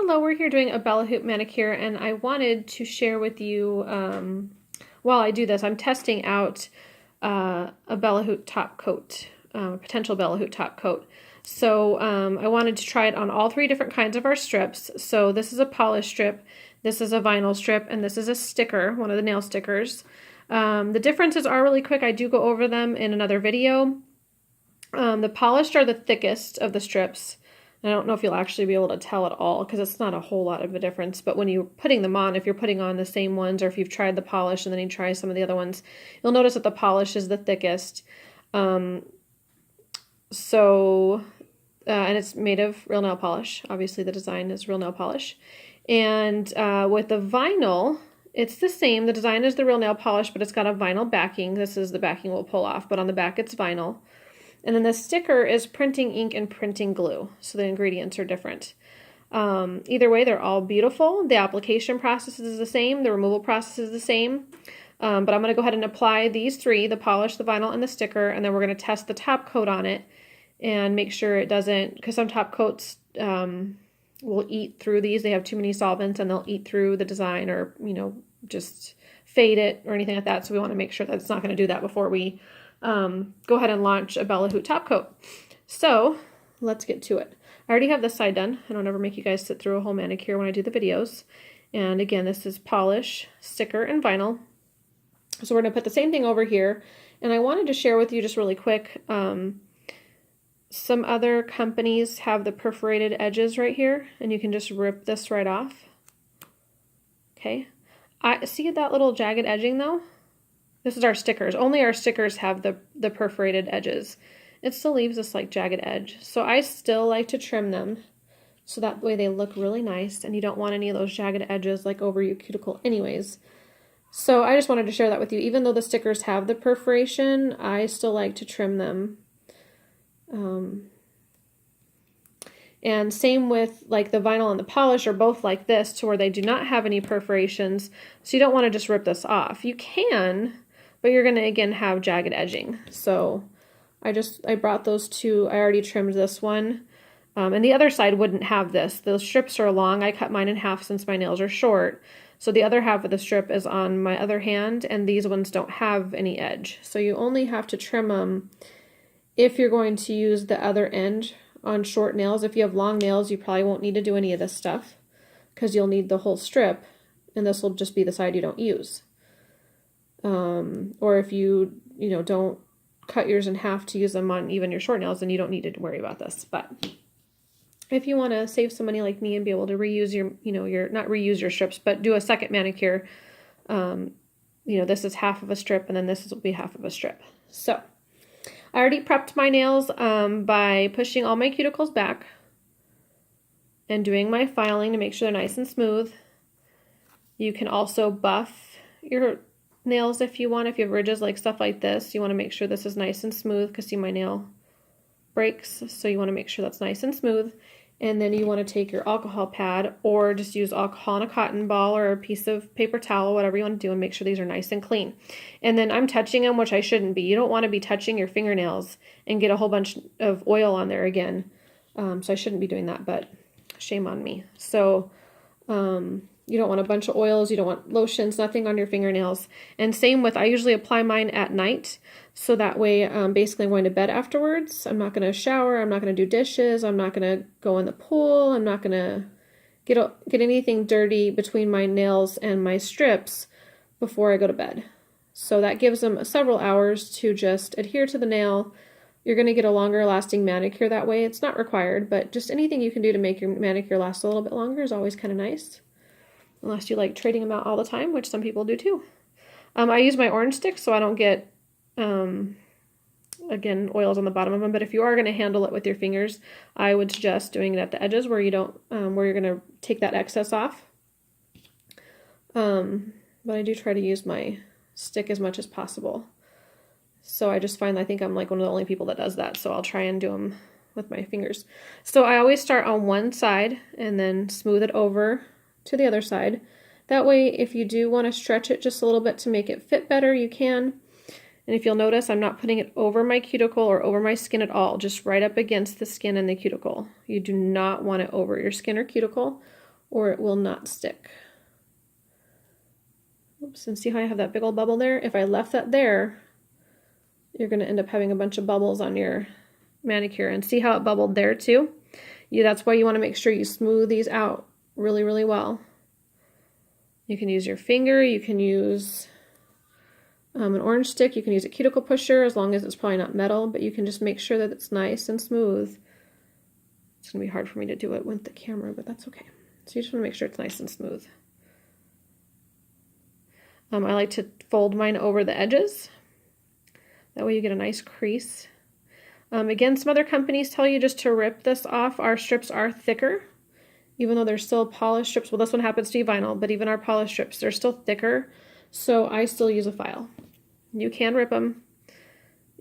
Hello, we're here doing a BellaHoot manicure, and I wanted to share with you, while I do this, I'm testing out a BellaHoot top coat, a potential BellaHoot top coat. So I wanted to try it on all three different kinds of our strips. So this is a polish strip, this is a vinyl strip, and this is a sticker, one of the nail stickers. The differences are really quick. I do go over them in another video. The polished are the thickest of the strips. I don't know if you'll actually be able to tell at all because it's not a whole lot of a difference, but when you're putting them on, if you're putting on the same ones or if you've tried the polish and then you try some of the other ones, you'll notice that the polish is the thickest. And it's made of real nail polish. Obviously the design is real nail polish. And with the vinyl, it's the same. The design is the real nail polish, but it's got a vinyl backing. This is the backing we'll pull off, but on the back it's vinyl. And then the sticker is printing ink and printing glue, so the ingredients are different. Either way, they're all beautiful. The application process is the same. The removal process is the same. But I'm going to go ahead and apply these three, the polish, the vinyl, and the sticker, and then we're going to test the top coat on it and make sure it doesn't, because some top coats will eat through these. They have too many solvents and they'll eat through the design or, just fade it or anything like that. So we want to make sure that it's not going to do that before we go ahead and launch a BellaHoot top coat. So let's get to it. I already have this side done. I don't ever make you guys sit through a whole manicure when I do the videos. And again, this is polish, sticker, and vinyl. So we're going to put the same thing over here. And I wanted to share with you just really quick, some other companies have the perforated edges right here, and you can just rip this right off. Okay. I see that little jagged edging though? This is our stickers. Only our stickers have the perforated edges. It still leaves this like jagged edge. So I still like to trim them so that way they look really nice and you don't want any of those jagged edges like over your cuticle anyways. So I just wanted to share that with you. Even though the stickers have the perforation, I still like to trim them. And same with like the vinyl and the polish are both like this to where they do not have any perforations. So you don't want to just rip this off. You can, but you're going to again have jagged edging. So I brought those two. I already trimmed this one. And the other side wouldn't have this. Those strips are long. I cut mine in half since my nails are short. So the other half of the strip is on my other hand, and these ones don't have any edge. So you only have to trim them if you're going to use the other end on short nails. If you have long nails, you probably won't need to do any of this stuff because you'll need the whole strip, and this will just be the side you don't use. Or if you don't cut yours in half to use them on even your short nails, then you don't need to worry about this. But if you want to save some money like me and be able to reuse your, not reuse your strips, but do a second manicure, this is half of a strip and then this will be half of a strip. So I already prepped my nails by pushing all my cuticles back and doing my filing to make sure they're nice and smooth. You can also buff your nails if you want. If you have ridges like stuff like this, you want to make sure this is nice and smooth because see my nail breaks, so you want to make sure that's nice and smooth. And then you want to take your alcohol pad or just use alcohol on a cotton ball or a piece of paper towel, whatever you want to do, and make sure these are nice and clean. And then I'm touching them, which I shouldn't be. You don't want to be touching your fingernails and get a whole bunch of oil on there again. So I shouldn't be doing that, but shame on me. So you don't want a bunch of oils, you don't want lotions, nothing on your fingernails. And same with, I usually apply mine at night, so that way basically I'm going to bed afterwards. I'm not going to shower, I'm not going to do dishes, I'm not going to go in the pool, I'm not going to get anything dirty between my nails and my strips before I go to bed. So that gives them several hours to just adhere to the nail. You're going to get a longer lasting manicure that way. It's not required, but just anything you can do to make your manicure last a little bit longer is always kind of nice. Unless you like trading them out all the time, which some people do too. I use my orange stick so I don't get, again, oils on the bottom of them. But if you are going to handle it with your fingers, I would suggest doing it at the edges where you don't, where you're going to take that excess off. But I do try to use my stick as much as possible. So I just find, I think I'm like one of the only people that does that. So I'll try and do them with my fingers. So I always start on one side and then smooth it over to the other side. That way, if you do want to stretch it just a little bit to make it fit better, you can. And if you'll notice, I'm not putting it over my cuticle or over my skin at all, just right up against the skin and the cuticle. You do not want it over your skin or cuticle, or it will not stick. Oops, and see how I have that big old bubble there? If I left that there, you're going to end up having a bunch of bubbles on your manicure. And see how it bubbled there too? That's why you want to make sure you smooth these out really, really well. You can use your finger, you can use an orange stick, you can use a cuticle pusher as long as it's probably not metal, but you can just make sure that it's nice and smooth. It's going to be hard for me to do it with the camera, but that's okay. So you just want to make sure it's nice and smooth. I like to fold mine over the edges. That way you get a nice crease. Again, some other companies tell you just to rip this off. Our strips are thicker, even though they're still polished strips. Well, this one happens to be vinyl, but even our polished strips, they're still thicker. So I still use a file. You can rip them.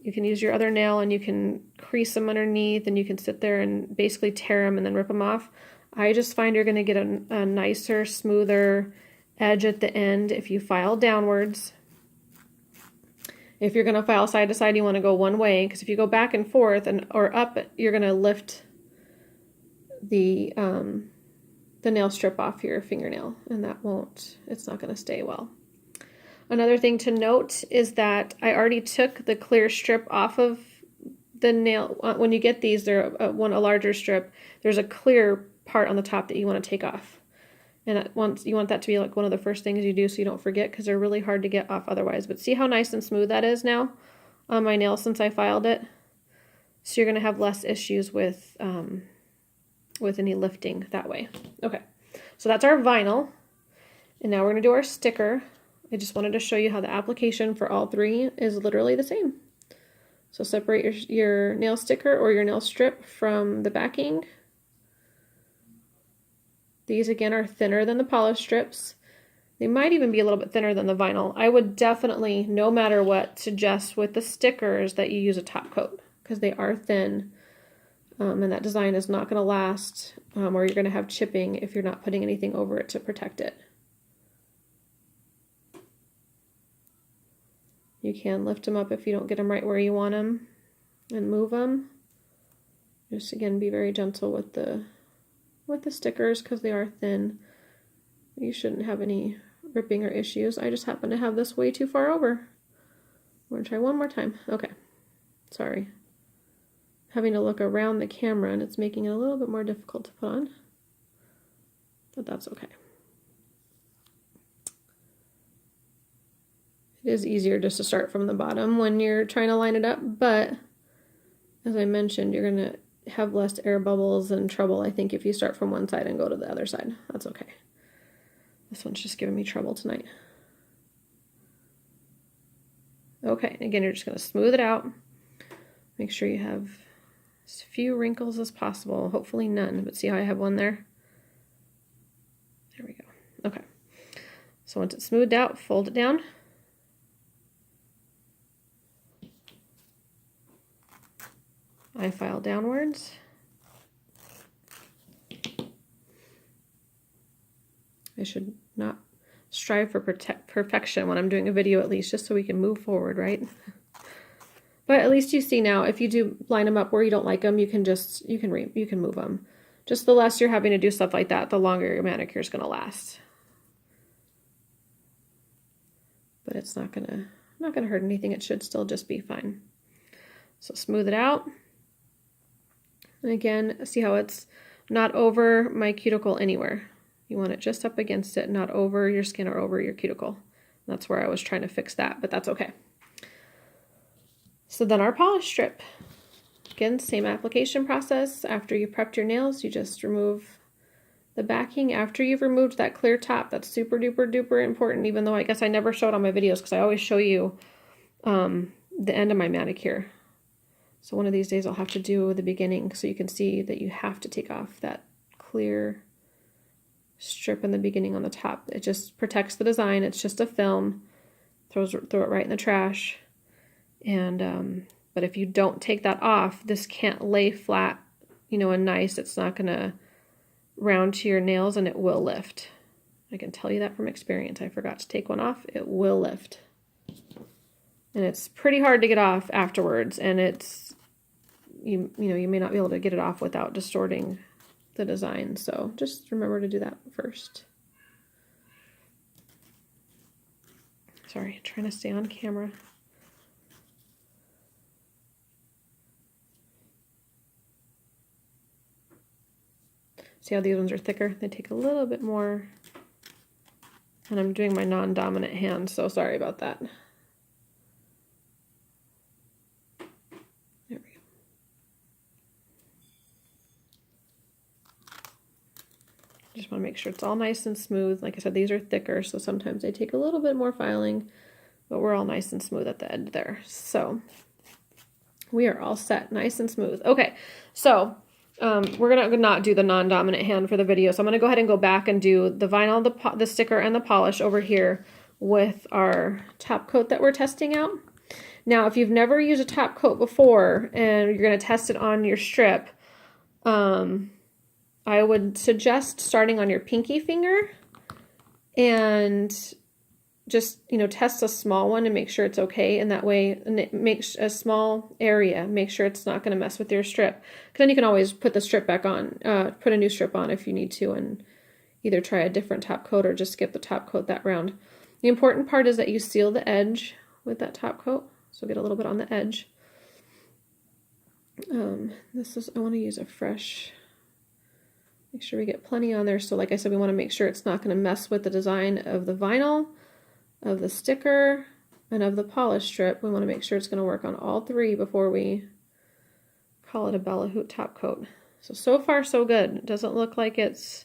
You can use your other nail and you can crease them underneath and you can sit there and basically tear them and then rip them off. I just find you're going to get a nicer, smoother edge at the end if you file downwards. If you're going to file side to side, you want to go one way, because if you go back and forth or up, you're going to lift the nail strip off your fingernail, and it's not going to stay well. Another thing to note is that I already took the clear strip off of the nail. When you get these, they're a larger strip. There's a clear part on the top that you want to take off. And you want that to be like one of the first things you do so you don't forget, because they're really hard to get off otherwise. But see how nice and smooth that is now on my nail since I filed it? So you're going to have less issues with any lifting that way. Okay, so that's our vinyl. And now we're going to do our sticker. I just wanted to show you how the application for all three is literally the same. So separate your nail sticker or your nail strip from the backing. These again are thinner than the polished strips. They might even be a little bit thinner than the vinyl. I would definitely, no matter what, suggest with the stickers that you use a top coat, because they are thin, and that design is not going to last, or you're going to have chipping if you're not putting anything over it to protect it. You can lift them up if you don't get them right where you want them and move them. Just again, be very gentle with the stickers because they are thin. You shouldn't have any ripping or issues. I just happen to have this way too far over. We're going to try one more time. Okay. Sorry. Having to look around the camera and it's making it a little bit more difficult to put on. But that's okay. It is easier just to start from the bottom when you're trying to line it up, but as I mentioned, you're going to have less air bubbles and trouble, I think, if you start from one side and go to the other side. That's okay. This one's just giving me trouble tonight. Okay, again, you're just going to smooth it out. Make sure you have as few wrinkles as possible. Hopefully none, but see how I have one there? There we go. Okay. So once it's smoothed out, fold it down. I file downwards. I should not strive for perfection when I'm doing a video, at least, just so we can move forward, right? But at least you see now, if you do line them up where you don't like them, you can move them. Just the less you're having to do stuff like that, the longer your manicure is going to last. But it's not gonna hurt anything. It should still just be fine. So smooth it out. And again, see how it's not over my cuticle anywhere. You want it just up against it, not over your skin or over your cuticle. That's where I was trying to fix that, but that's okay. So then our polish strip. Again, same application process. After you prepped your nails, you just remove the backing. After you've removed that clear top, that's super duper duper important, even though I guess I never show it on my videos because I always show you the end of my manicure. So one of these days I'll have to do the beginning so you can see that you have to take off that clear strip in the beginning on the top. It just protects the design. It's just a film. Throw it right in the trash. And but if you don't take that off, this can't lay flat, and nice. It's not gonna round to your nails and it will lift. I can tell you that from experience. I forgot to take one off. It will lift. And it's pretty hard to get off afterwards, and it's you may not be able to get it off without distorting the design. So just remember to do that first. Sorry, trying to stay on camera. See how these ones are thicker? They take a little bit more. And I'm doing my non-dominant hand, so sorry about that. There we go. Just want to make sure it's all nice and smooth. Like I said, these are thicker, so sometimes they take a little bit more filing, but we're all nice and smooth at the end there. So we are all set, nice and smooth. Okay, so we're gonna not do the non-dominant hand for the video, so I'm gonna go ahead and go back and do the vinyl, the sticker, and the polish over here with our top coat that we're testing out. Now, if you've never used a top coat before and you're gonna test it on your strip, I would suggest starting on your pinky finger and just, you know, test a small one and make sure it's okay. And that way, and it makes a small area, make sure it's not going to mess with your strip. Because then you can always put the strip back on, put a new strip on if you need to, and either try a different top coat or just skip the top coat that round. The important part is that you seal the edge with that top coat. So get a little bit on the edge. I want to use a fresh, make sure we get plenty on there. So like I said, we want to make sure it's not going to mess with the design of the vinyl, of the sticker, and of the polish strip. We want to make sure it's going to work on all three before we call it a BellaHoot top coat. So far so good. It doesn't look like it's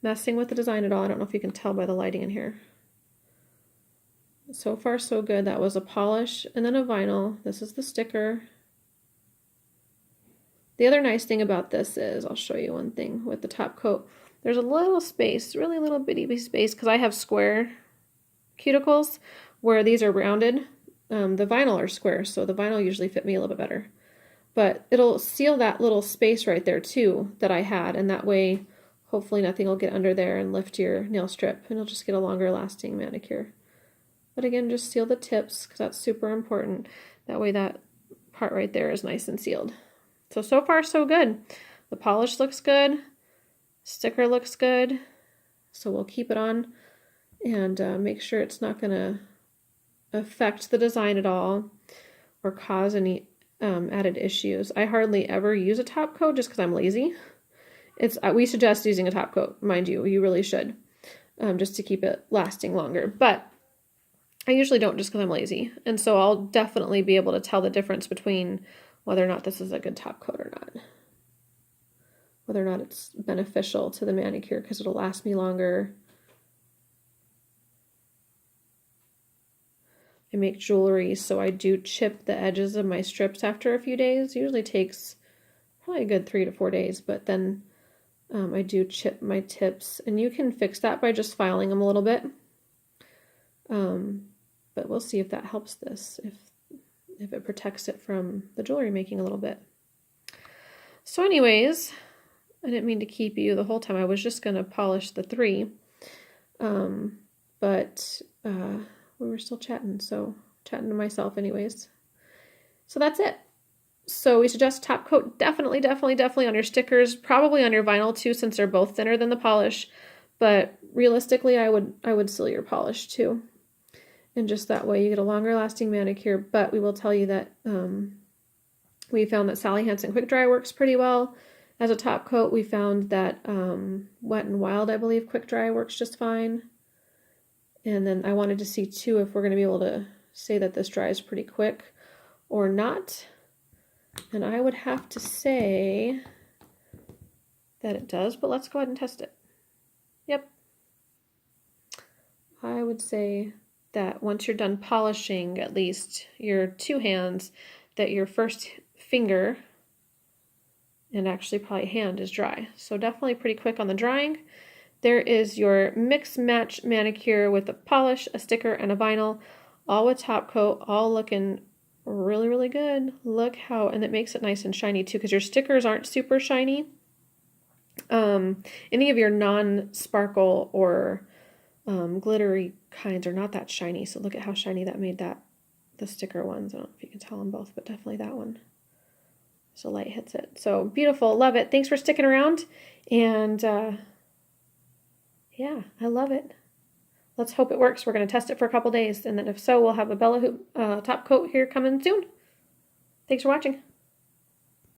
messing with the design at all. I don't know if you can tell by the lighting in here. So far so good. That was a polish and then a vinyl. This is the sticker. The other nice thing about this is, I'll show you one thing with the top coat. There's a little space, really little bitty space, because I have square cuticles where these are rounded. The vinyl are square, so the vinyl usually fit me a little bit better. But it'll seal that little space right there too that I had, and that way hopefully nothing will get under there and lift your nail strip, and you'll just get a longer lasting manicure. But again, just seal the tips because that's super important. That way that part right there is nice and sealed. So far so good. The polish looks good. Sticker looks good. So we'll keep it on and make sure it's not going to affect the design at all or cause any added issues. I hardly ever use a top coat just because I'm lazy. We suggest using a top coat, mind you. You really should, just to keep it lasting longer. But I usually don't just because I'm lazy. And so I'll definitely be able to tell the difference between whether or not this is a good top coat or not. Whether or not it's beneficial to the manicure because it'll last me longer. I make jewelry, so I do chip the edges of my strips after a few days. It usually takes probably a good 3 to 4 days, but then I do chip my tips, and you can fix that by just filing them a little bit. But we'll see if that helps this, if it protects it from the jewelry making a little bit. So anyways, I didn't mean to keep you the whole time. I was just going to polish the 3, but we were still chatting, so chatting to myself anyways. So that's it. So we suggest top coat definitely on your stickers, probably on your vinyl too, since they're both thinner than the polish. But realistically, I would seal your polish too. And just that way you get a longer lasting manicure. But we will tell you that we found that Sally Hansen Quick Dry works pretty well as a top coat. We found that Wet n Wild, I believe, Quick Dry works just fine. And then I wanted to see too if we're going to be able to say that this dries pretty quick or not. And I would have to say that it does, but let's go ahead and test it. Yep. I would say that once you're done polishing at least your 2 hands, that your first finger and actually probably hand is dry. So definitely pretty quick on the drying. There is your mix match manicure with a polish, a sticker, and a vinyl, all with top coat, all looking really, really good. Look how, and it makes it nice and shiny too, because your stickers aren't super shiny. Any of your non-sparkle or glittery kinds are not that shiny, so look at how shiny that made the sticker ones. I don't know if you can tell them both, but definitely that one. so light hits it. So beautiful. Love it. Thanks for sticking around. And yeah, I love it. Let's hope it works. We're going to test it for a couple days. And then if so, we'll have a BellaHoot top coat here coming soon. Thanks for watching.